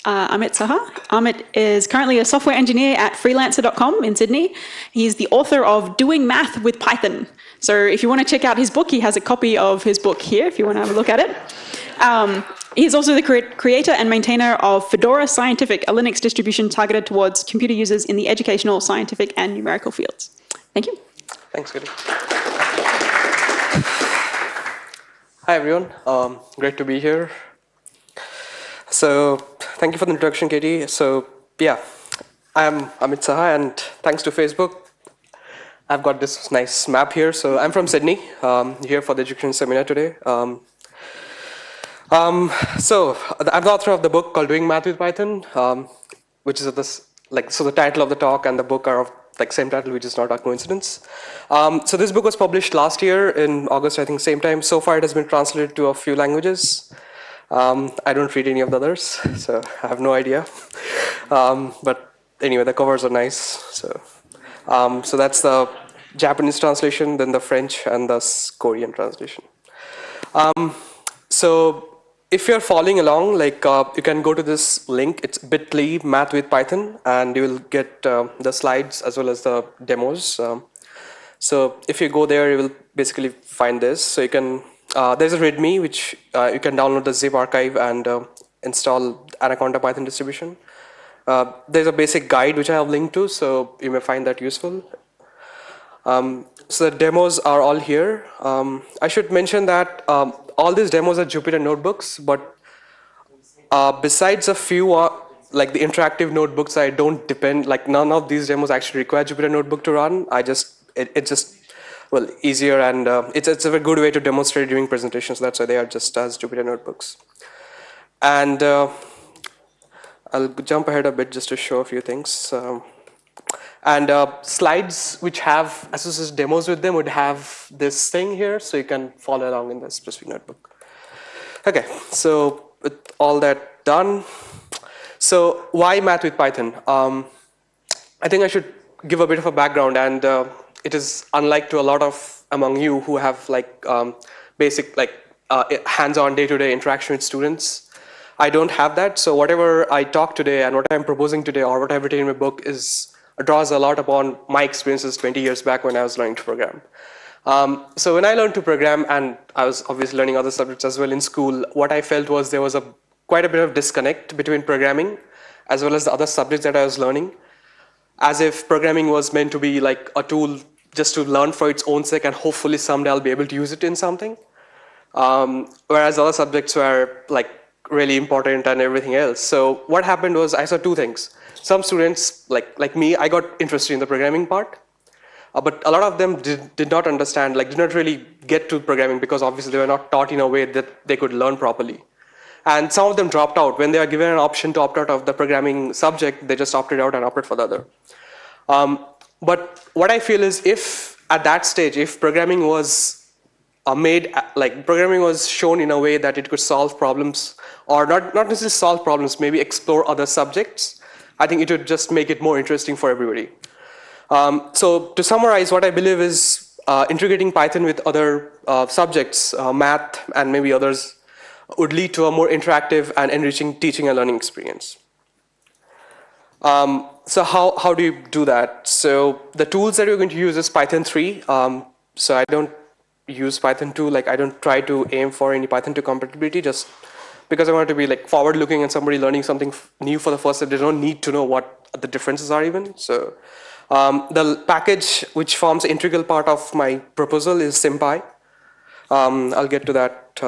Amit Saha. Amit is currently a software engineer at freelancer.com in Sydney. He's the author of Doing Math with Python. So if you want to check out his book, he has a copy of his book here if you want to have a look at it. He's also the creator and maintainer of Fedora Scientific, a Linux distribution targeted towards computer users in the educational, scientific, and numerical fields. Thank you. Thanks, Goody. Hi, everyone. Great to be here. So thank you for the introduction, Katie. So yeah, I'm Amit Saha, and thanks to Facebook, I've got this nice map here. So I'm from Sydney, here for the education seminar today. So I'm the author of the book called Doing Math with Python, which is so the title of the talk and the book are of same title, which is not a coincidence. So this book was published last year in August, I think, same time. So far, it has been translated to a few languages. I don't read any of the others, so I have no idea. But anyway, the covers are nice. So that's the Japanese translation, then the French, and the Korean translation. So if you're following along, you can go to this link. It's bit.ly math with Python, and you will get the slides as well as the demos. So if you go there, you will basically find this. So you can, there's a README, which you can download the zip archive and install Anaconda Python distribution. There's a basic guide, which I have linked to, so you may find that useful. So the demos are all here. I should mention that all these demos are Jupyter notebooks, but besides a few like the interactive notebooks, I don't depend, none of these demos actually require Jupyter notebook to run. It's just, well, easier, and it's a very good way to demonstrate during presentations. That's why they are just as Jupyter notebooks. And I'll jump ahead a bit just to show a few things. And slides which have associated demos with them would have this thing here, so you can follow along in the specific notebook. Okay, so with all that done, so why math with Python? I think I should give a bit of a background, and it is unlike to a lot of among you who have basic hands-on day-to-day interaction with students. I don't have that, so whatever I talk today and what I'm proposing today or what I've written in my book draws a lot upon my experiences 20 years back when I was learning to program. So when I learned to program, and I was obviously learning other subjects as well in school, what I felt was there was quite a bit of disconnect between programming as well as the other subjects that I was learning, as if programming was meant to be like a tool just to learn for its own sake and hopefully someday I'll be able to use it in something. Whereas other subjects were really important and everything else. So what happened was I saw two things. Some students, like me, I got interested in the programming part, but a lot of them did not understand, did not really get to programming because obviously they were not taught in a way that they could learn properly. And some of them dropped out. When they are given an option to opt out of the programming subject, they just opted out and opted for the other. But what I feel is if at that stage, if programming was programming was shown in a way that it could solve problems, or not necessarily solve problems, maybe explore other subjects, I think it would just make it more interesting for everybody. So to summarize, what I believe is integrating Python with other subjects, math and maybe others, would lead to a more interactive and enriching teaching and learning experience. So how do you do that? So the tools that you're going to use is Python 3. So I don't use Python 2. I don't try to aim for any Python 2 compatibility, just because I want to be forward-looking and somebody learning something new for the first time. They don't need to know what the differences are even. So the package which forms an integral part of my proposal is SymPy. I'll get to that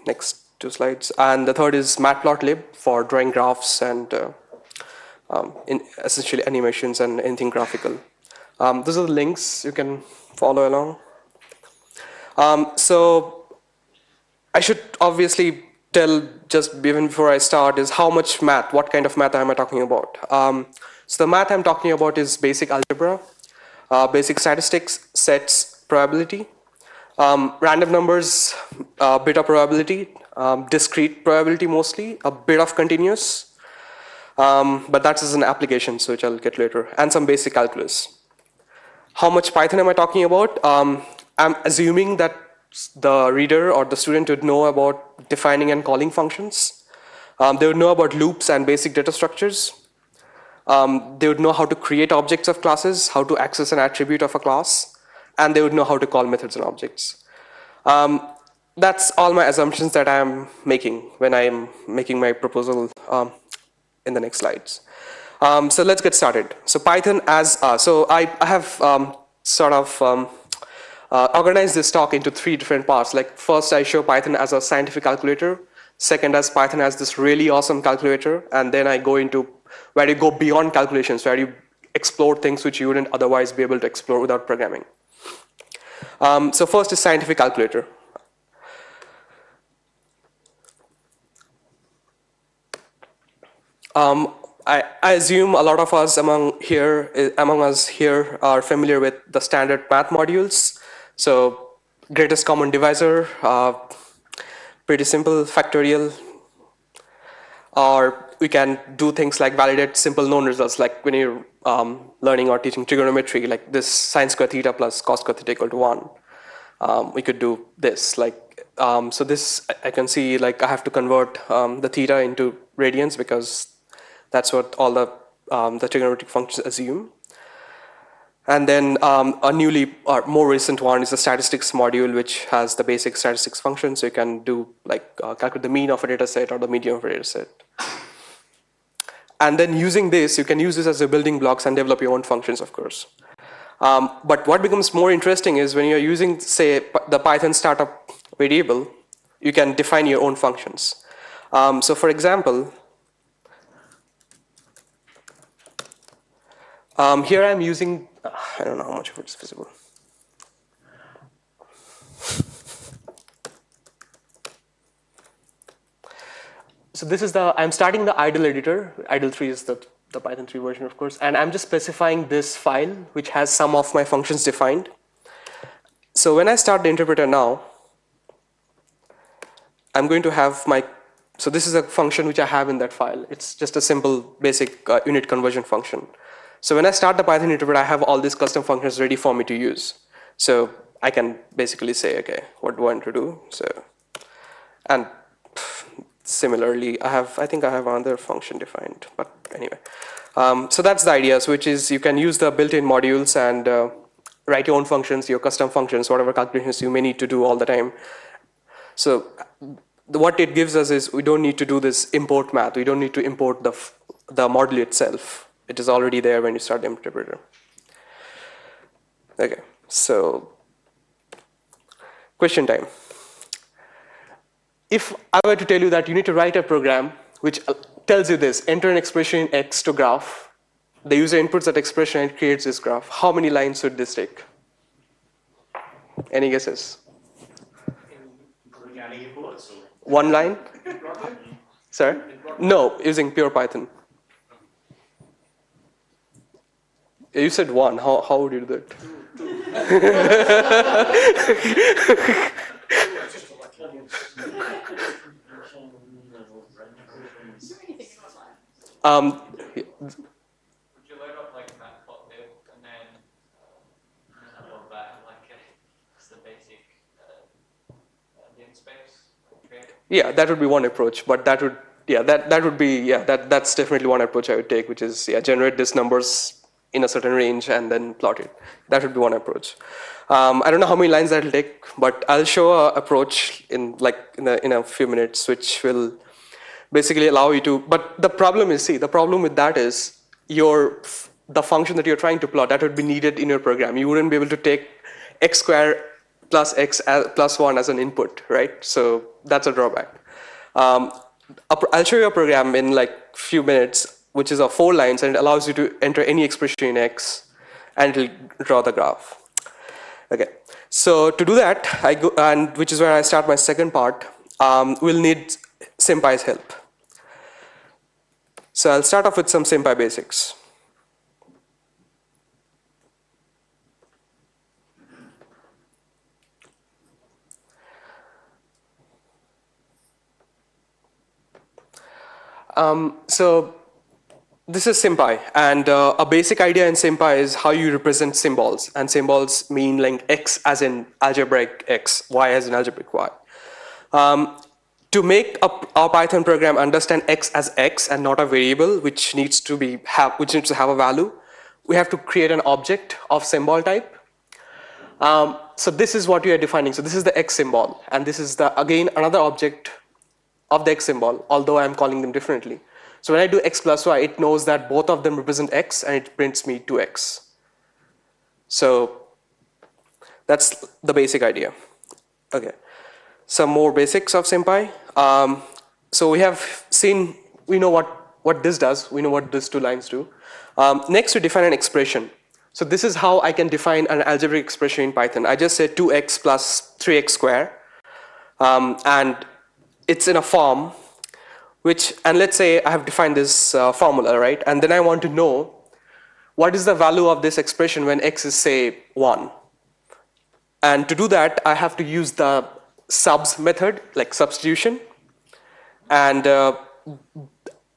next two slides. And the third is Matplotlib for drawing graphs and essentially animations and anything graphical. Those are the links you can follow along. So I should obviously tell just even before I start is how much math, what kind of math am I talking about? So the math I'm talking about is basic algebra, basic statistics, sets, probability, random numbers, a bit of probability, discrete probability mostly, a bit of continuous, but that's as an application, so which I'll get later, and some basic calculus. How much Python am I talking about? I'm assuming that the reader or the student would know about defining and calling functions. They would know about loops and basic data structures. They would know how to create objects of classes, how to access an attribute of a class, and they would know how to call methods and objects. That's all my assumptions that I'm making when I'm making my proposal in the next slides. So let's get started. So Python as, so I have organized this talk into 3 different parts. Like first I show Python as a scientific calculator, second as Python as this really awesome calculator, and then I go into where you go beyond calculations, where you explore things which you wouldn't otherwise be able to explore without programming. So first is scientific calculator. I assume a lot of us among us here are familiar with the standard math modules. So greatest common divisor, pretty simple, factorial, or we can do things like validate simple known results, like when you're learning or teaching trigonometry, like this sine square theta plus cos square theta equal to 1. We could do this, like, so this I can see, like I have to convert the theta into radians because that's what all the trigonometric functions assume. And then a newly or more recent one is the statistics module, which has the basic statistics function. So you can do like calculate the mean of a data set or the median of a data set. And then using this, you can use this as the building blocks and develop your own functions, of course. But what becomes more interesting is when you're using, say, the Python startup variable, you can define your own functions. So for example, here I'm using, I don't know how much of it is visible. So this is I'm starting the idle editor. Idle 3 is the Python 3 version, of course. And I'm just specifying this file, which has some of my functions defined. So when I start the interpreter now, I'm going to have so this is a function which I have in that file. It's just a simple basic unit conversion function. So when I start the Python interpreter, I have all these custom functions ready for me to use. So I can basically say, okay, what do I want to do? So, and similarly, I think I have another function defined, but anyway. So that's the idea, so which is you can use the built-in modules and write your own functions, your custom functions, whatever calculations you may need to do all the time. So what it gives us is we don't need to do this import math. We don't need to import the module itself. It is already there when you start the interpreter. Okay, so question time. If I were to tell you that you need to write a program which tells you this, enter an expression in X to graph, the user inputs that expression and creates this graph, how many lines should this take? Any guesses? One line? Sorry? No, using pure Python. You said one. How would you do that? Would you load up like matplotlib and then above that like it's the basic linspace? Yeah, that would be one approach, but that would that's definitely one approach I would take, which is generate these numbers in a certain range and then plot it. That would be one approach. I don't know how many lines that'll take, but I'll show an approach in a few minutes, which will basically allow you to. But the problem with that is the function that you're trying to plot, that would be needed in your program. You wouldn't be able to take x squared plus x plus 1 as an input, right? So that's a drawback. I'll show you a program in like few minutes, which is of 4 lines, and it allows you to enter any expression in X, and it'll draw the graph. Okay, so to do that, which is where I start my second part. We'll need SymPy's help. So I'll start off with some SymPy basics. So this is SymPy, and a basic idea in SymPy is how you represent symbols, and symbols mean like X as in algebraic X, Y as in algebraic Y. to make our Python program understand x as x and not a variable which needs to have a value, we have to create an object of symbol type. So this is what we are defining. So this is the x symbol, and this is again another object of the x symbol, although I'm calling them differently. So when I do x plus y, it knows that both of them represent x, and it prints me 2x. So that's the basic idea. Okay, some more basics of SymPy. So we know what this does. We know what these two lines do. Next, we define an expression. So this is how I can define an algebraic expression in Python. I just say 2x plus 3x squared, and it's in a form and let's say I have defined this formula, right? And then I want to know what is the value of this expression when x is, say, 1. And to do that, I have to use the subs method, like substitution. And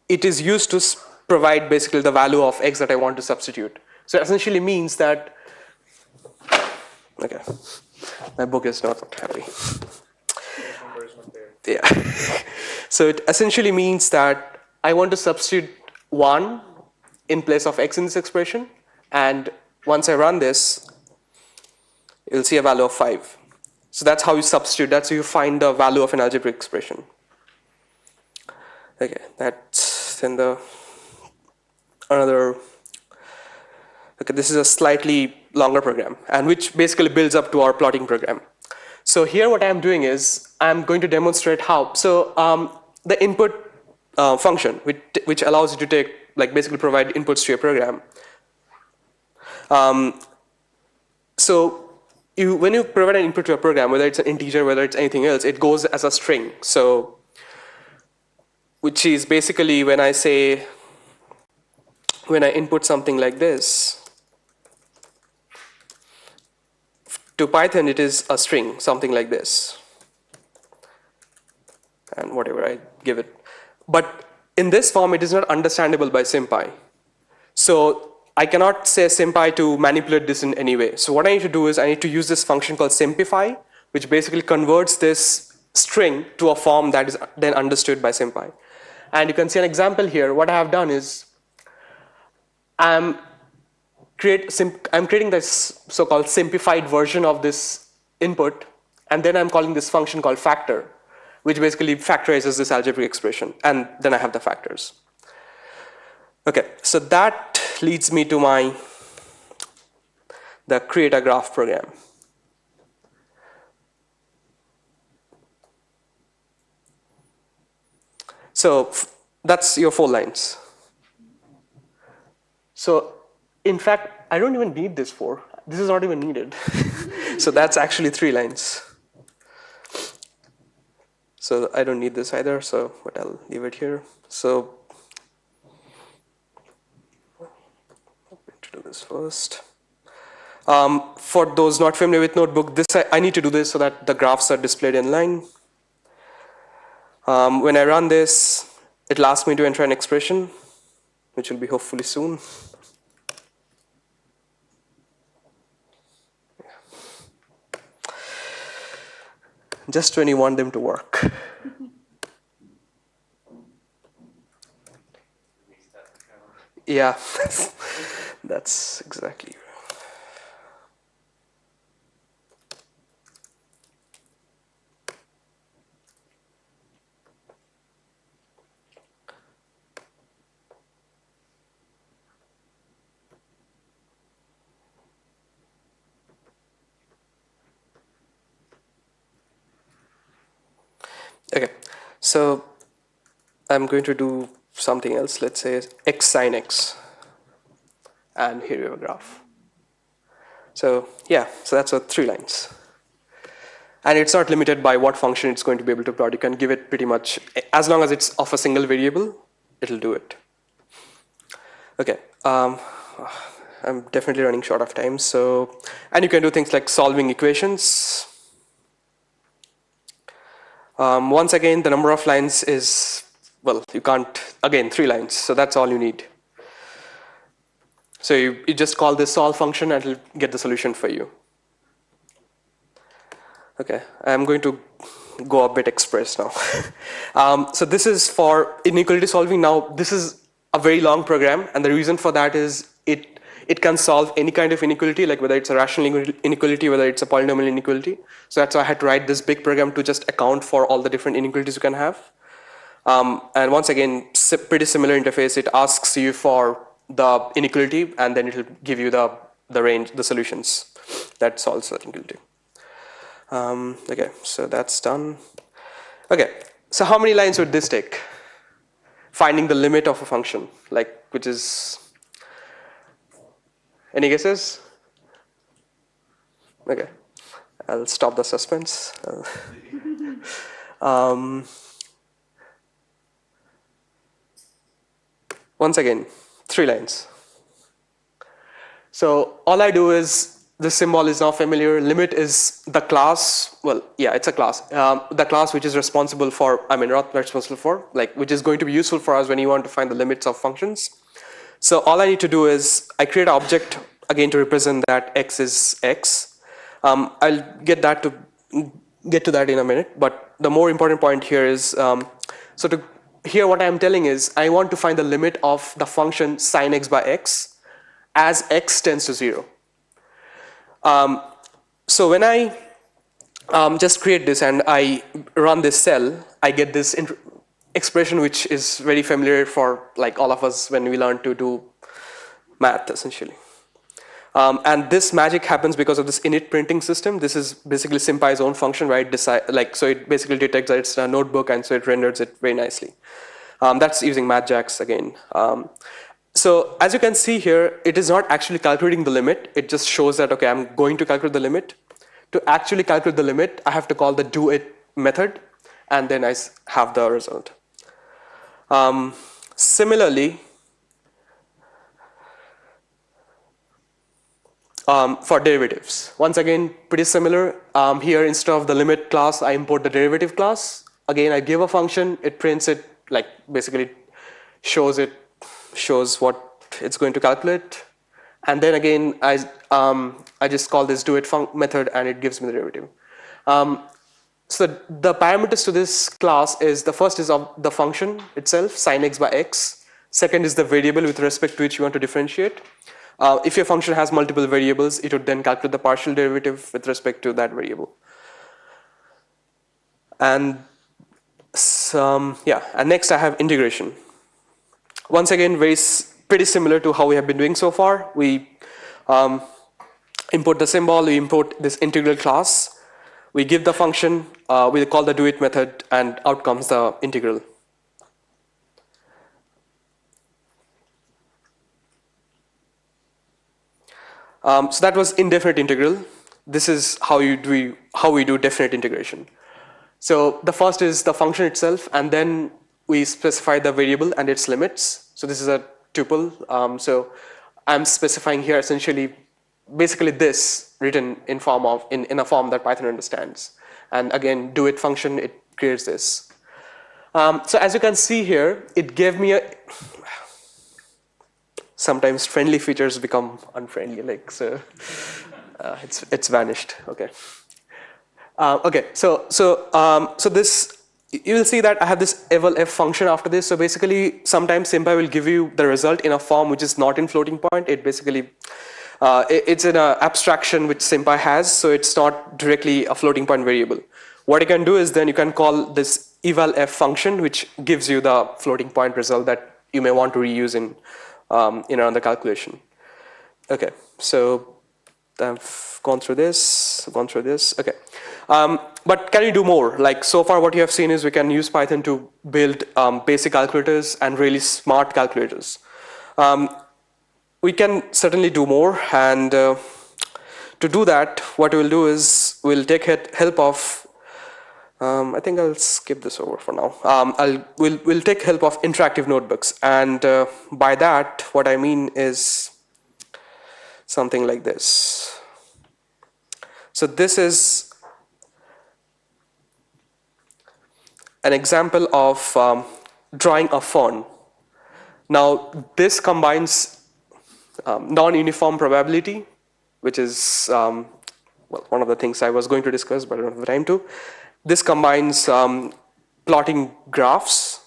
it is used to provide basically the value of x that I want to substitute. So it essentially means that, okay, my book is not happy. Yeah. So it essentially means that I want to substitute 1 in place of x in this expression. And once I run this, you'll see a value of 5. So that's how you substitute. That's how you find the value of an algebraic expression. Okay, that's then okay, this is a slightly longer program, and which basically builds up to our plotting program. So here what I'm doing is I'm going to demonstrate how. So the input function, which allows you to take, like, basically provide inputs to your program. So when you provide an input to a program, whether it's an integer, whether it's anything else, it goes as a string. So which is basically when I input something like this, to Python, it is a string, something like this, and whatever I give it. But in this form, it is not understandable by SymPy. So I cannot say SymPy to manipulate this in any way. So what I need to do is I need to use this function called Simpify, which basically converts this string to a form that is then understood by SymPy. And you can see an example here. What I have done is I'm creating this so-called simplified version of this input, and then I'm calling this function called factor, which basically factorizes this algebraic expression, and then I have the factors. Okay, so that leads me to the create a graph program. So that's your 4 lines. So in fact, I don't even need this 4. This is not even needed. So that's actually 3 lines. So I don't need this either, but I'll leave it here. So let me do this first. For those not familiar with Notebook, I need to do this so that the graphs are displayed in line. When I run this, it'll ask me to enter an expression, which will be hopefully soon. Just when you want them to work. Yeah, that's exactly. Okay, so I'm going to do something else. Let's say x sine x, and here you have a graph. So yeah, so that's 3 lines. And it's not limited by what function it's going to be able to plot. You can give it pretty much, as long as it's of a single variable, it'll do it. Okay, I'm definitely running short of time. So, and you can do things like solving equations. Once again, the number of lines is, well, you can't, again, 3 lines. So that's all you need. So you just call this solve function and it'll get the solution for you. Okay, I'm going to go a bit express now. So this is for inequality solving. Now this is a very long program, and the reason for that is it can solve any kind of inequality, like whether it's a rational inequality, whether it's a polynomial inequality. So that's why I had to write this big program to just account for all the different inequalities you can have. And once again, pretty similar interface. It asks you for the inequality, and then it will give you the range, the solutions that solves the inequality. Okay, so that's done. Okay, so how many lines would this take? Finding the limit of a function, like, which is, any guesses? Okay, I'll stop the suspense. Once again, 3 lines. So all I do is, the symbol is now familiar. Limit is the class. Well, yeah, it's a class. The class which is responsible for, not responsible for, like, which is going to be useful for us when you want to find the limits of functions. So all I need to do is I create an object again to represent that x is x. I'll get to that in a minute. But the more important point here is, here what I'm telling is I want to find the limit of the function sine x by x as x tends to 0. So when I just create this and I run this cell, I get this expression which is very familiar for like all of us when we learn to do math essentially. And this magic happens because of this init printing system. This is basically SymPy's own function, right? So it basically detects that it's a notebook, and so it renders it very nicely. That's using MathJax again. So as you can see here, it is not actually calculating the limit. It just shows that, okay, I'm going to calculate the limit. To actually calculate the limit, I have to call the doIt method, and then I have the result. Similarly, for derivatives, once again, pretty similar. Here, instead of the limit class, I import the derivative class. Again, I give a function, it prints it, like basically shows what it's going to calculate. And then again, I just call this doIt method, and it gives me the derivative. So the parameters to this class is, the first is of the function itself, sine x by x. Second is the variable with respect to which you want to differentiate. If your function has multiple variables, it would then calculate the partial derivative with respect to that variable. And and next I have integration. Once again, pretty similar to how we have been doing so far. We import the symbol, we import this integral class, we give the function, we call the doIt method, and out comes the integral. So that was indefinite integral. This is how we do definite integration. So the first is the function itself, and then we specify the variable and its limits. So this is a tuple. So I'm specifying here essentially, basically this written in a form that Python understands. And again, doIt function, it creates this. So as you can see here, it gave me sometimes friendly features become unfriendly, like so. It's vanished. Okay. So this, you will see that I have this eval_f function after this. So basically, sometimes SymPy will give you the result in a form which is not in floating point. It basically, it's in an abstraction which SymPy has, so it's not directly a floating point variable. What you can do is then you can call this eval_f function, which gives you the floating point result that you may want to reuse in another calculation. Okay, so I've gone through this. Okay. But can you do more? Like so far what you have seen is we can use Python to build basic calculators and really smart calculators. We can certainly do more, and to do that, what we'll do is we'll take help of, I think I'll skip this over for now. We'll take help of interactive notebooks, and by that what I mean is something like this. So this is an example of drawing a fern. Now this combines non-uniform probability, which is well, one of the things I was going to discuss, but I don't have the time to, This combines plotting graphs.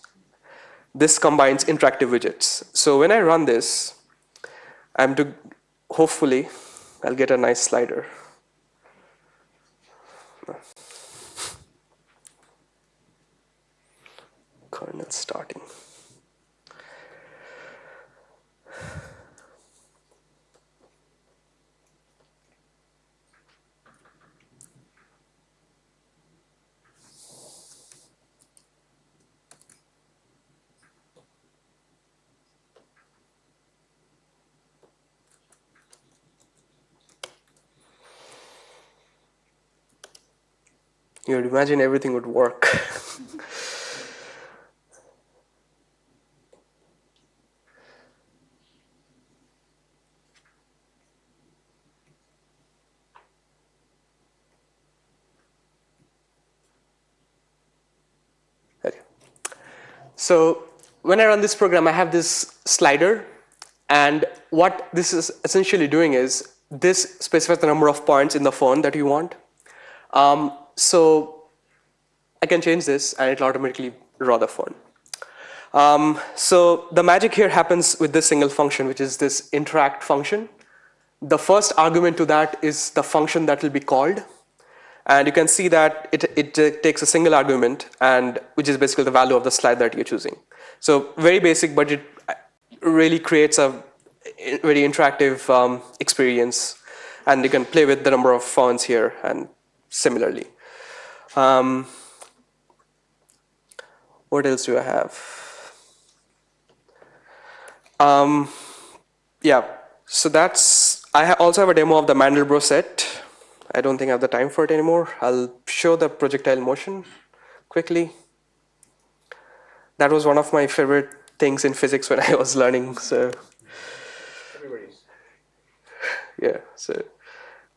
This combines interactive widgets. So when I run this, hopefully, I'll get a nice slider. Kernel starting. You would imagine everything would work. Okay. So when I run this program, I have this slider, and what this is essentially doing is this specifies the number of points in the phone that you want. So I can change this, and it'll automatically draw the phone. So the magic here happens with this single function, which is this interact function. The first argument to that is the function that will be called. And you can see that it takes a single argument, and which is basically the value of the slide that you're choosing. So very basic, but it really creates a very interactive experience. And you can play with the number of fonts here, and similarly. What else do I have? Yeah, so I also have a demo of the Mandelbrot set. I don't think I have the time for it anymore. I'll show the projectile motion quickly. That was one of my favorite things in physics when I was learning. So, Everybody's. yeah. So,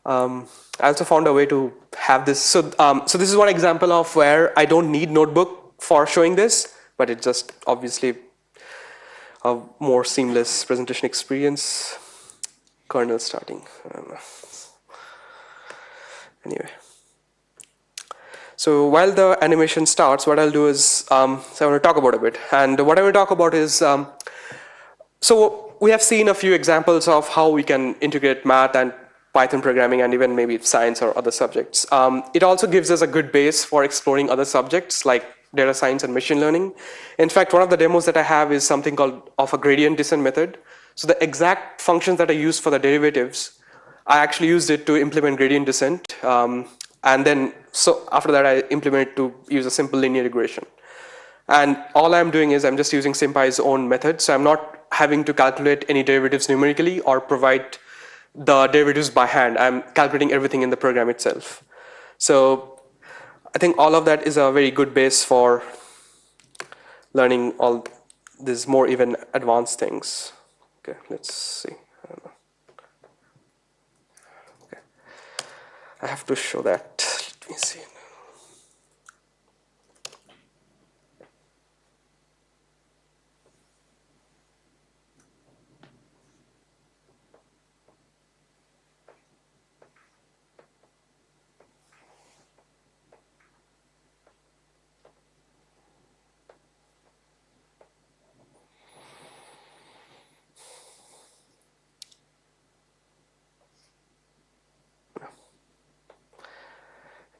I also found a way to have this. So this is one example of where I don't need notebook for showing this, but it's just obviously a more seamless presentation experience. Kernel starting. Anyway. So while the animation starts, what I'll do is, so I want to talk about a bit. And what I will talk about is, so we have seen a few examples of how we can integrate math and Python programming and even maybe science or other subjects. It also gives us a good base for exploring other subjects like data science and machine learning. In fact, one of the demos that I have is something called of a gradient descent method. So the exact functions that I used for the derivatives, I actually used it to implement gradient descent. And then, so after that, I implemented to use a simple linear regression. And all I'm doing is I'm just using SymPy's own method. So I'm not having to calculate any derivatives numerically or provide the derivatives by hand. I'm calculating everything in the program itself. So I think all of that is a very good base for learning all these more even advanced things. Okay, let's see. I don't know. Okay. I have to show that. Let me see.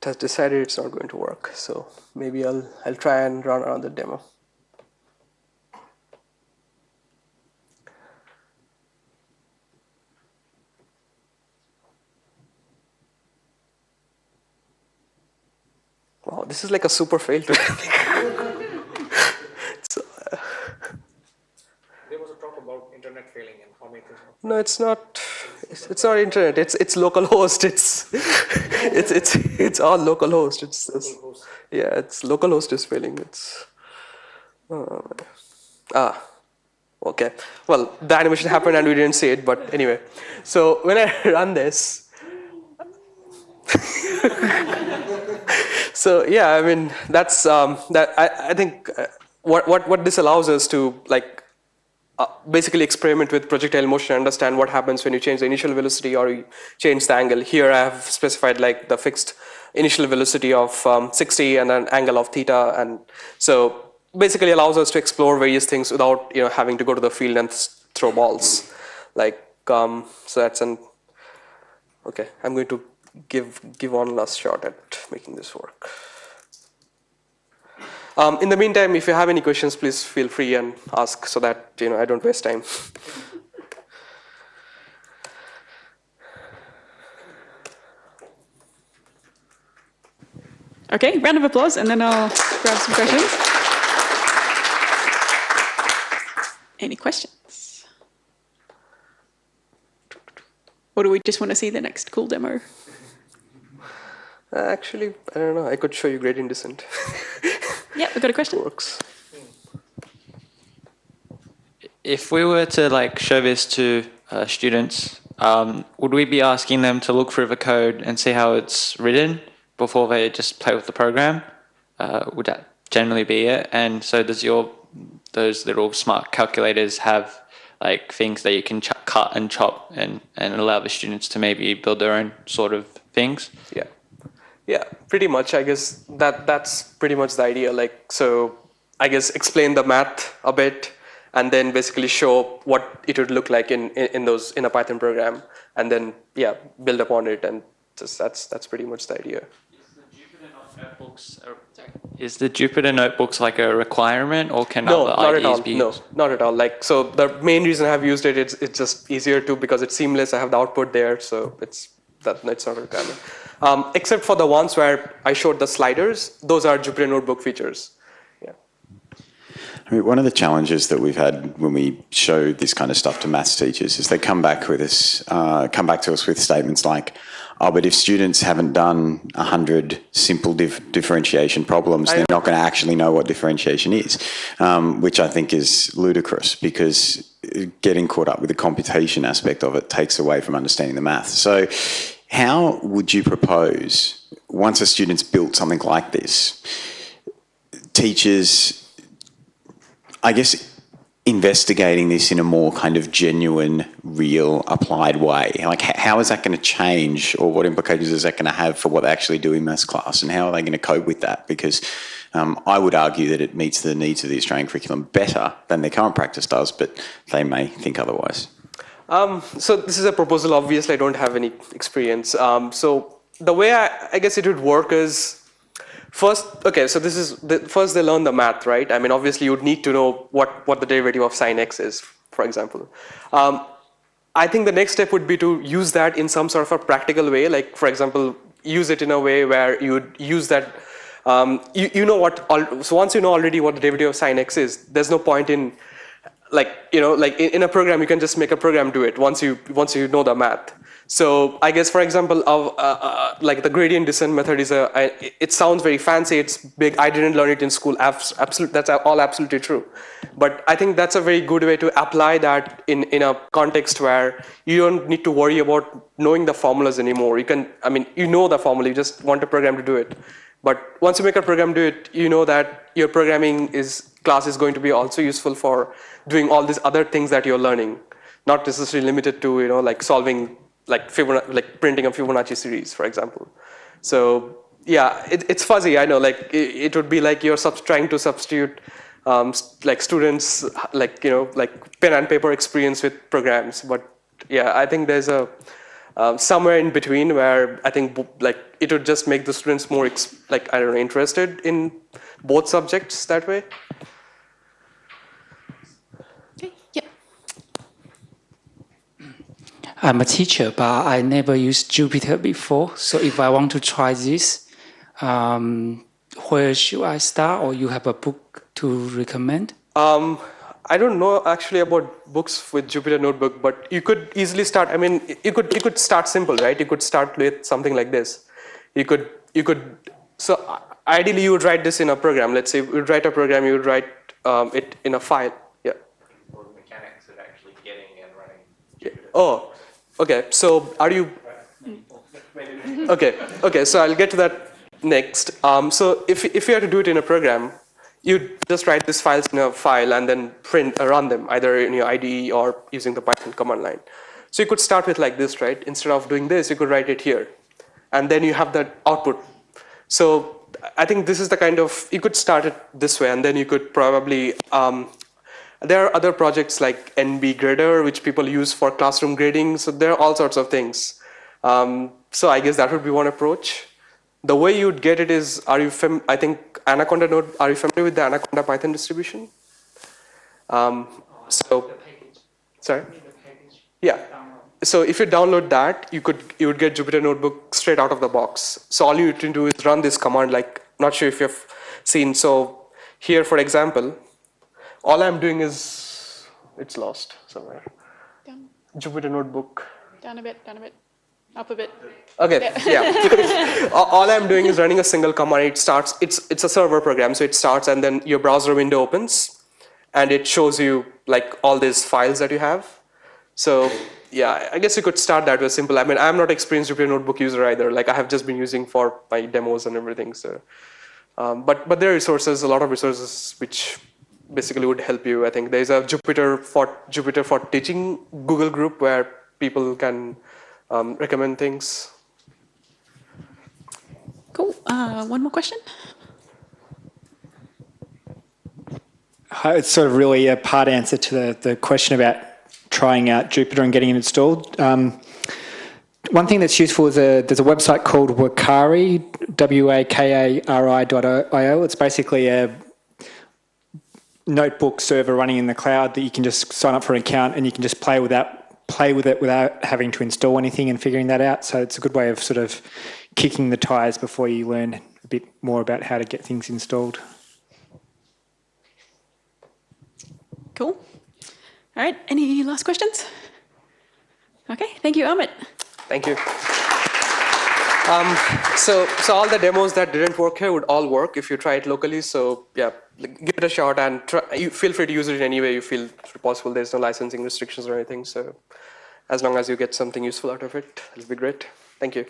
Has decided it's not going to work, so maybe I'll try and run another demo. Wow, this is like a super fail to so, There was a talk about internet failing and how many things. no, it's not. It's not internet. It's localhost. It's all localhost. Localhost. Yeah, it's localhost is failing. It's okay. Well, the animation happened and we didn't see it, but anyway. So when I run this, so yeah, I mean that's that. I think what this allows us to like basically experiment with projectile motion, understand what happens when you change the initial velocity or you change the angle. Here I have specified like the fixed initial velocity of 60 and an angle of theta, and so basically allows us to explore various things without having to go to the field and throw balls. Like so that's an okay. I'm going to give one last shot at making this work. In the meantime, if you have any questions, please feel free and ask so that I don't waste time. Okay, round of applause, and then I'll grab some questions. Any questions? Or do we just want to see the next cool demo? Actually, I don't know. I could show you gradient descent. Yeah, we've got a question. Works. If we were to like show this to students, would we be asking them to look through the code and see how it's written before they just play with the program? Would that generally be it? And so does those little smart calculators have like things that you can cut and chop and allow the students to maybe build their own sort of things? Yeah, pretty much. I guess that's pretty much the idea. Like, so I guess explain the math a bit, and then basically show what it would look like in a Python program, and then build upon it, and just that's pretty much the idea. Is the Jupyter Notebooks like a requirement, or can No, other not at all. IDEs be No, used? not at all. Like, so the main reason I've used it, it's just easier to because it's seamless. I have the output there, so it's not a requirement. Except for the ones where I showed the sliders, those are Jupyter Notebook features. Yeah. I mean, one of the challenges that we've had when we show this kind of stuff to maths teachers is they come back to us with statements like, "Oh, but if students haven't done 100 simple differentiation problems, they're not going to actually know what differentiation is," which I think is ludicrous because getting caught up with the computation aspect of it takes away from understanding the math. So how would you propose, once a student's built something like this, teachers, I guess, investigating this in a more kind of genuine, real, applied way? Like, how is that going to change, or what implications is that going to have for what they actually do in maths class, and how are they going to cope with that? Because I would argue that it meets the needs of the Australian curriculum better than their current practice does, but they may think otherwise. So this is a proposal. Obviously, I don't have any experience. So the way I guess it would work is, first, okay, so this is first they learn the math, right? I mean, obviously, you'd need to know what the derivative of sine x is, for example. I think the next step would be to use that in some sort of a practical way. Like, for example, use it in a way where you would use that. So once you know already what the derivative of sine x is, there's no point in in a program, you can just make a program do it once you know the math. So I guess, for example, like the gradient descent method is it sounds very fancy. It's big. I didn't learn it in school. That's all absolutely true. But I think that's a very good way to apply that in a context where you don't need to worry about knowing the formulas anymore. You know the formula. You just want a program to do it. But once you make a program do it, you know that your programming class is going to be also useful for doing all these other things that you're learning, not necessarily limited to like solving like printing a Fibonacci series, for example. So yeah, it's fuzzy. I know. Like it would be like you're trying to substitute like students like pen and paper experience with programs. But yeah, I think there's a somewhere in between where I think like it would just make the students more interested in both subjects that way. Okay, yeah. I'm a teacher, but I never used Jupyter before. So if I want to try this, where should I start? Or you have a book to recommend? I don't know actually about books with Jupyter Notebook, but you could easily start. I mean, you could start simple, right? You could start with something like this. So ideally you would write this in a program. Let's say you would write a program, you would write it in a file. Yeah. Or the mechanics of actually getting and running Jupyter. Oh, okay. So are you? Okay. So I'll get to that next. So if you have to do it in a program, you just write these files in a file and then run them either in your IDE or using the Python command line. So you could start with like this, right? Instead of doing this, you could write it here. And then you have that output. So I think this is the kind of, you could start it this way, and then you could probably, there are other projects like NB Grader, which people use for classroom grading. So there are all sorts of things. So I guess that would be one approach. The way you'd get it is, I think Anaconda Node, are you familiar with the Anaconda Python distribution? Sorry? Yeah. So if you download that, you would get Jupyter Notebook straight out of the box. So all you need to do is run this command, like, not sure if you've seen. So here, for example, all I'm doing is, it's lost somewhere. Down, Jupyter Notebook. down a bit, up a bit. Okay, yeah. All I'm doing is running a single command. It starts, it's a server program, so it starts and then your browser window opens and it shows you like all these files that you have. So yeah, I guess you could start that way simple. I mean, I'm not experienced Jupyter Notebook user either. Like I have just been using for my demos and everything. So, but there are resources, a lot of resources which basically would help you. I think there's a Jupyter for Teaching Google group where people can recommend things. Cool. One more question. It's sort of really a part answer to the question about trying out Jupyter and getting it installed. One thing that's useful is there's a website called Wakari, wakari.io. It's basically a notebook server running in the cloud that you can just sign up for an account and you can just play with it without having to install anything and figuring that out. So it's a good way of sort of kicking the tires before you learn a bit more about how to get things installed. Cool. All right. Any last questions? Okay. Thank you, Amit. Thank you. So all the demos that didn't work here would all work if you try it locally. So yeah, give it a shot and you feel free to use it in any way you feel possible. There's no licensing restrictions or anything. So as long as you get something useful out of it, it'll be great. Thank you.